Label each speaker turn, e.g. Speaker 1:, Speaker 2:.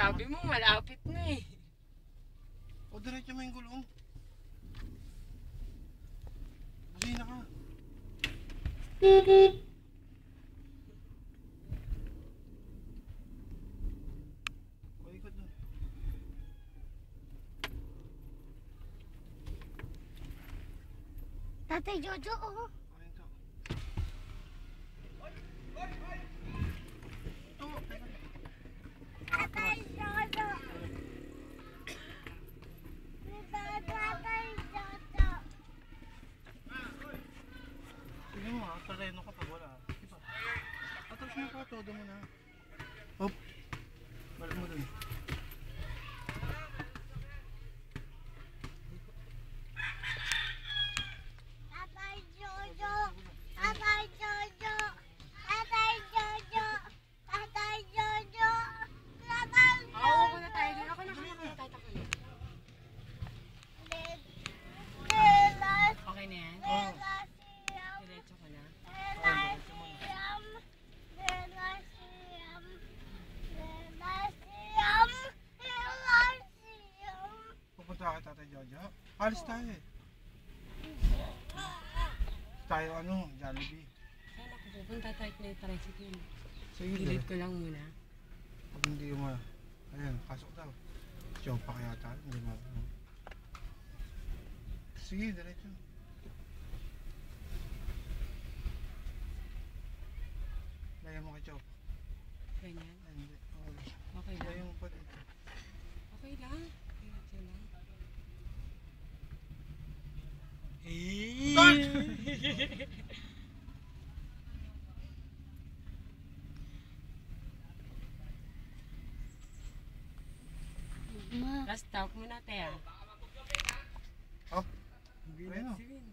Speaker 1: Sabi mo, malapit na eh.
Speaker 2: O, diretso mo yung gulong. Busina ka. O, ikot dun.
Speaker 3: Tatay Jojo, oh.
Speaker 2: Ayun to. Ito, teka.
Speaker 3: Tatay Jojo. Tatay Jojo.
Speaker 2: Sige mo ha, terreno ka pag wala. Diba? Atras mo ka, todo mo na. Hop. Balik mo dun.
Speaker 3: Tatay Jojo. Tatay Jojo. Tatay Jojo. Tatay Jojo. Tatay
Speaker 1: Ako
Speaker 3: Jojo.
Speaker 1: muna tayo doon. Ako na kaya tatakal.
Speaker 3: Lelas.
Speaker 1: Okay na yan?
Speaker 2: Oo.
Speaker 3: Lelasiyam.
Speaker 1: Diretso ko na.
Speaker 3: Lelasiyam. Lelasiyam. Lelasiyam. Lelasiyam.
Speaker 2: Pupunta ka kay Tatay Jojo. Alis tayo eh. Tayo ano, Jollibee.
Speaker 1: Saan ako pupunta tayo na yung tricycle?
Speaker 2: Sige,
Speaker 1: Gilid ko lang muna.
Speaker 2: pag hindi mo, ayan, pasok daw. Chopa kaya tayo, hindi mo. Sige, diretso. Laya mo kay Chopa.
Speaker 1: Ganyan.
Speaker 2: Ay, hindi. Okay.
Speaker 1: Okay lang.
Speaker 2: Laya mo pa dito.
Speaker 1: Okay lang. Diretso lang. Eh!
Speaker 3: Ma.
Speaker 1: Last stop muna tayo.
Speaker 2: Hop.
Speaker 1: Hindi
Speaker 2: Ayun,
Speaker 1: na
Speaker 2: oh.
Speaker 1: si Win.